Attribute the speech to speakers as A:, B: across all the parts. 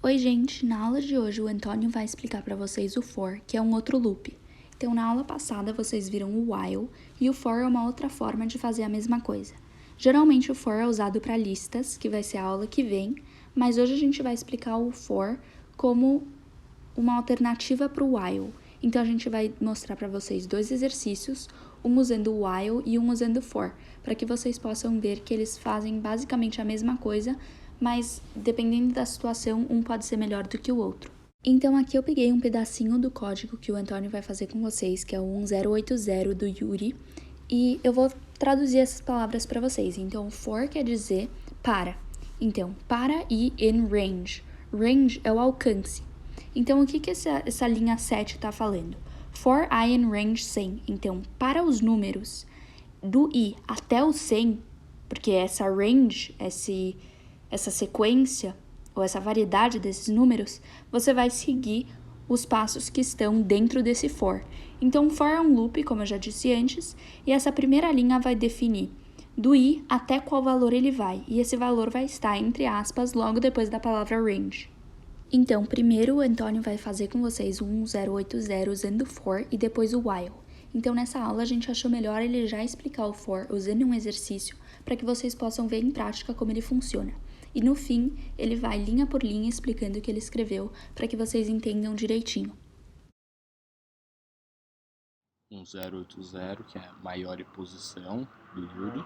A: Oi gente, na aula de hoje o Antônio vai explicar para vocês o for, que é um outro loop. Então na aula passada vocês viram o while e o for é uma outra forma de fazer a mesma coisa. Geralmente o for é usado para listas, que vai ser a aula que vem, mas hoje a gente vai explicar o for como uma alternativa para o while. Então a gente vai mostrar para vocês dois exercícios, um usando o while e um usando o for, para que vocês possam ver que eles fazem basicamente a mesma coisa, mas dependendo da situação, um pode ser melhor do que o outro. Então aqui eu peguei um pedacinho do código que o Antônio vai fazer com vocês, que é o 1080 do Yuri, e eu vou traduzir essas palavras para vocês. Então, for quer dizer para. Então, para e in range. Range é o alcance. Então, o que essa linha 7 está falando? For I in range 100. Então, para os números do i até o 100, porque essa range, essa sequência, ou essa variedade desses números, você vai seguir os passos que estão dentro desse for. Então, for é um loop, como eu já disse antes, e essa primeira linha vai definir do i até qual valor ele vai, e esse valor vai estar entre aspas logo depois da palavra range. Então, primeiro o Antônio vai fazer com vocês o 1080 usando o for e depois o while. Então, nessa aula, a gente achou melhor ele já explicar o for usando um exercício para que vocês possam ver em prática como ele funciona. E no fim, ele vai linha por linha explicando o que ele escreveu para que vocês entendam direitinho.
B: 1080, que é a maior posição do Yuri,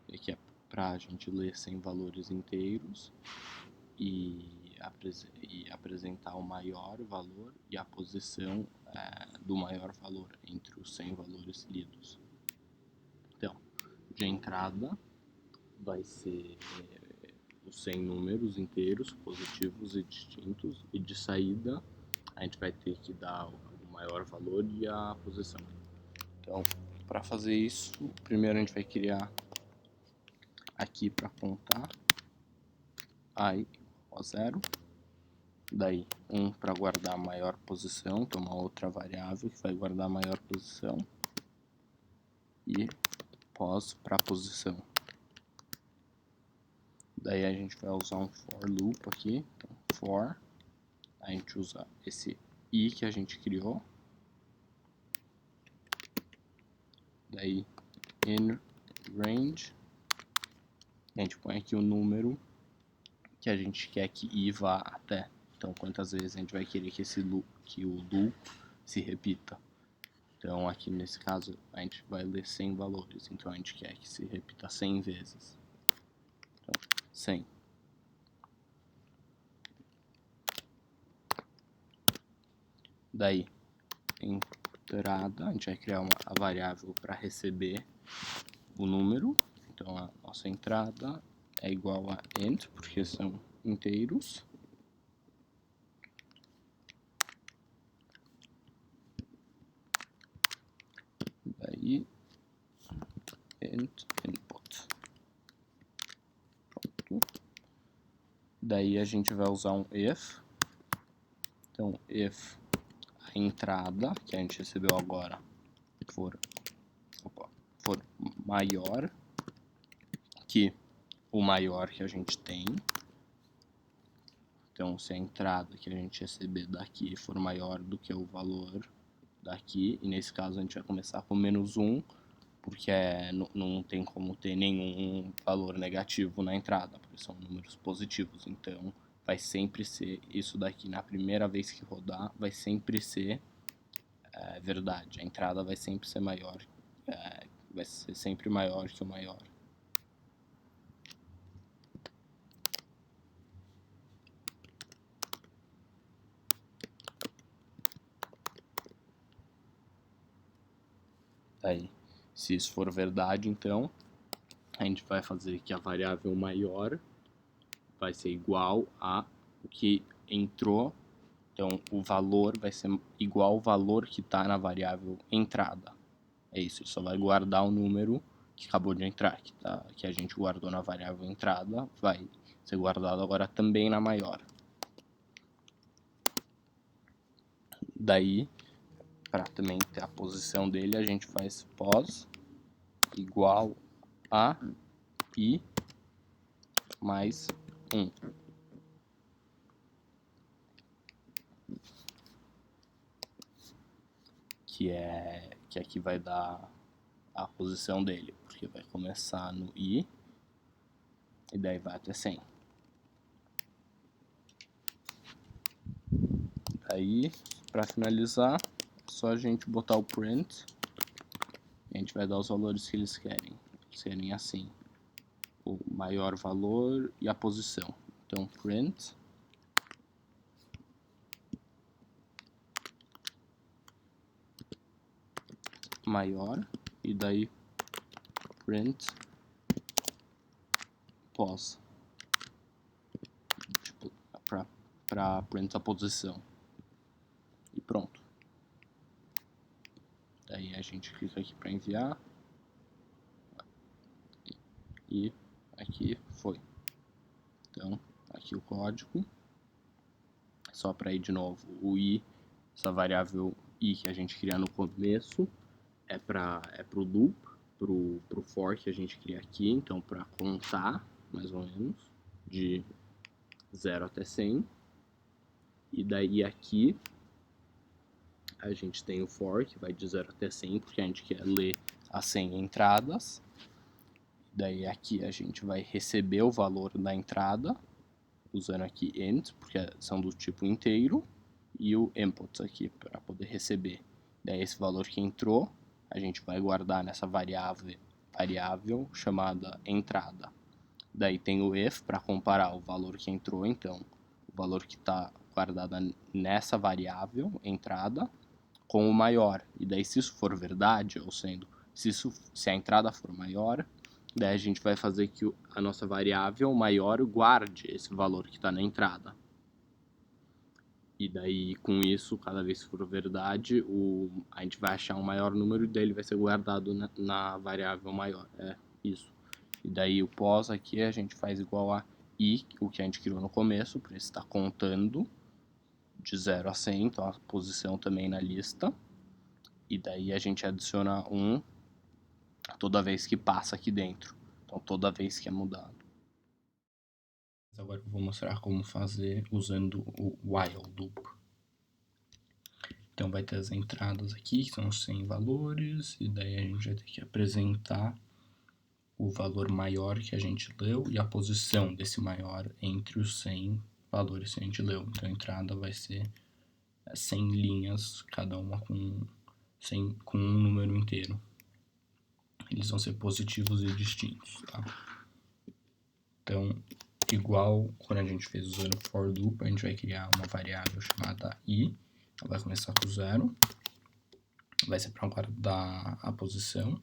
B: e que é para a gente ler 100 valores inteiros e apresentar o maior valor e a posição do maior valor entre os 100 valores lidos. Então, de entrada vai ser os 100 números inteiros, positivos e distintos, e de saída a gente vai ter que dar o maior valor e a posição. Então, para fazer isso, primeiro a gente vai criar aqui para contar i igual a 0, daí 1 para guardar a maior posição, que é uma outra variável que vai guardar a maior posição, e pos para posição. Daí a gente vai usar um for loop aqui, então for, a gente usa esse i que a gente criou, daí in range, a gente põe aqui o número que a gente quer que i vá até. Então, quantas vezes a gente vai querer que o loop se repita. Então, aqui nesse caso, a gente vai ler 100 valores. Então, a gente quer que se repita 100 vezes. Então, 100. Daí, entrada, a gente vai criar a variável para receber o número. Então, a nossa entrada é igual a int, porque são inteiros. Daí, int input. Pronto. Daí a gente vai usar um if. Então, if a entrada que a gente recebeu agora for maior que o maior que a gente tem. Então, se a entrada que a gente receber daqui for maior do que o valor daqui, e nesse caso a gente vai começar com menos 1, porque não tem como ter nenhum valor negativo na entrada, porque são números positivos. Então, vai sempre ser isso daqui. Na primeira vez que rodar, vai sempre ser verdade. A entrada vai sempre ser maior, vai ser sempre maior que o maior. Aí, se isso for verdade, então a gente vai fazer que a variável maior vai ser igual a o que entrou. Então, o valor vai ser igual ao valor que está na variável entrada. É isso, ele só vai guardar o número que acabou de entrar, que a gente guardou na variável entrada, vai ser guardado agora também na maior. Daí, para também ter a posição dele, a gente faz pos igual a i mais 1. que aqui vai dar a posição dele, porque vai começar no i e daí vai até 100. Aí, para finalizar, é só a gente botar o print e a gente vai dar os valores que eles querem. Eles querem assim, o maior valor e a posição. Então, print maior e daí print pos, tipo, para print a posição. E pronto. Daí a gente clica aqui para enviar e aqui foi. Então, aqui o código. Só para ir de novo, o i, essa variável i que a gente cria no começo, é pro loop, pro for que a gente cria aqui, então para contar, mais ou menos, de 0 até 100. E daí aqui a gente tem o for, que vai de 0 até 100, porque a gente quer ler as 100 entradas. Daí aqui a gente vai receber o valor da entrada, usando aqui int, porque são do tipo inteiro, e o input aqui para poder receber. Daí esse valor que entrou, a gente vai guardar nessa variável chamada entrada. Daí tem o if para comparar o valor que entrou, então o valor que está guardado nessa variável entrada com o maior. E daí se isso for verdade, ou sendo, se a entrada for maior, daí a gente vai fazer que a nossa variável maior guarde esse valor que está na entrada. E daí, com isso, cada vez que for verdade, a gente vai achar um maior número e daí ele vai ser guardado na variável maior. É isso. E daí o pos aqui a gente faz igual a i, o que a gente criou no começo, para ele estar contando de 0 a 100, então a posição também na lista. E daí a gente adiciona 1 toda vez que passa aqui dentro. Então toda vez que é mudado. Agora eu vou mostrar como fazer usando o while loop. Então vai ter as entradas aqui, que são os 100 valores, e daí a gente vai ter que apresentar o valor maior que a gente leu e a posição desse maior entre os 100 valores que a gente leu. Então a entrada vai ser 100 linhas, cada uma com um número inteiro. Eles vão ser positivos e distintos, tá? Então, igual quando a gente fez usando for loop, a gente vai criar uma variável chamada i. Ela vai começar com 0. Vai ser para guardar a posição.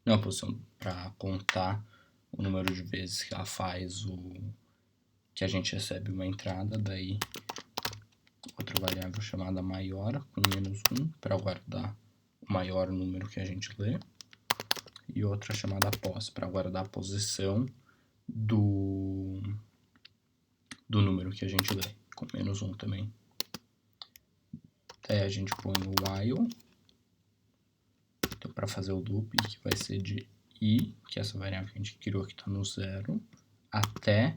B: Não a posição, para contar o número de vezes que ela faz que a gente recebe uma entrada. Daí, outra variável chamada maior, com -1, para guardar o maior número que a gente lê. E outra chamada pos, para guardar a posição do número que a gente lê, com -1 também. Daí a gente põe o while, então para fazer o loop, que vai ser de i, que é essa variável que a gente criou que está no 0, até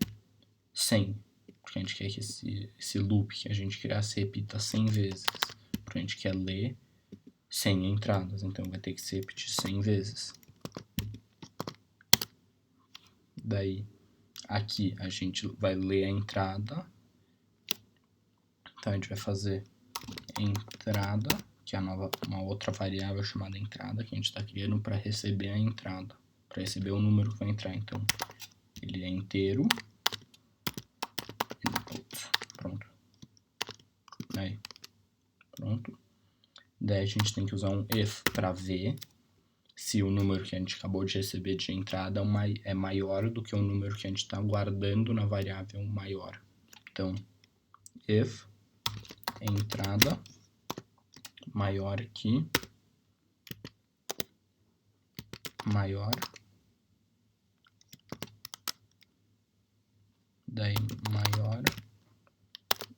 B: 100, porque a gente quer que esse loop que a gente criar se repita 100 vezes, porque a gente quer ler 100 entradas, então vai ter que se repetir 100 vezes. Daí, aqui a gente vai ler a entrada, então a gente vai fazer entrada, que é uma outra variável chamada entrada, que a gente está criando para receber a entrada, para receber o número que vai entrar. Então, ele é inteiro. Pronto. Aí, pronto. Daí a gente tem que usar um if para ver se o número que a gente acabou de receber de entrada é maior do que o número que a gente está guardando na variável maior. Então, if entrada maior que maior, daí maior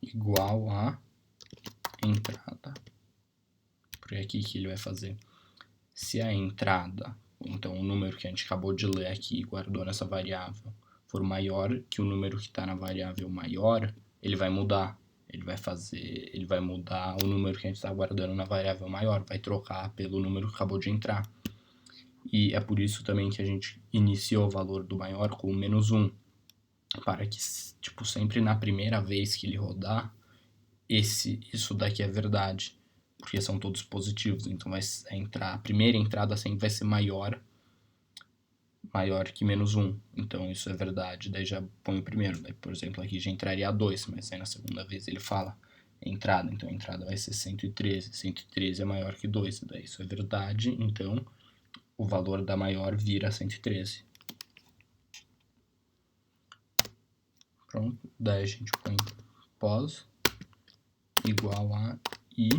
B: igual a entrada. Porque aqui que ele vai fazer, se a entrada, então o número que a gente acabou de ler aqui e guardou nessa variável, for maior que o número que está na variável maior, ele vai mudar. ele vai mudar o número que a gente está guardando na variável maior, vai trocar pelo número que acabou de entrar. E é por isso também que a gente iniciou o valor do maior com o -1, para que, tipo, sempre na primeira vez que ele rodar, isso daqui é verdade, porque são todos positivos, então a primeira entrada sempre vai ser maior que -1, então isso é verdade, daí já põe o primeiro, daí por exemplo aqui já entraria a 2, mas aí na segunda vez ele fala entrada, então a entrada vai ser 113, 113 é maior que 2, daí isso é verdade, então o valor da maior vira 113. Pronto, daí a gente põe pos igual a i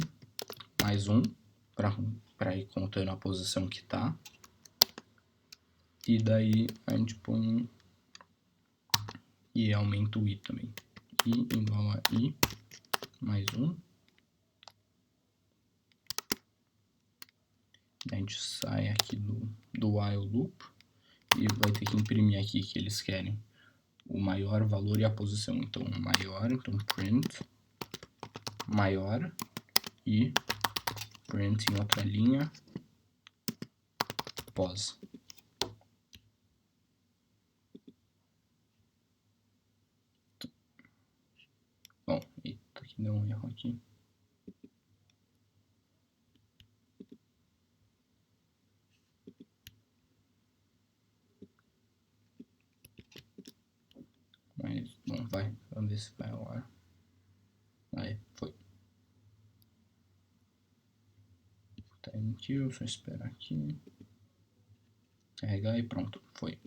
B: mais 1, para ir contando a posição que tá. E daí a gente põe e aumenta o i também. I igual a i mais 1. A gente sai aqui do while loop e vai ter que imprimir aqui que eles querem o maior valor e a posição. Então, maior, então print maior e print em outra linha pos. Bom, eita, aqui deu um erro aqui. Mas, bom, vamos ver se vai ao ar. Aí, foi. Time kill, só esperar aqui. Carregar e pronto, foi.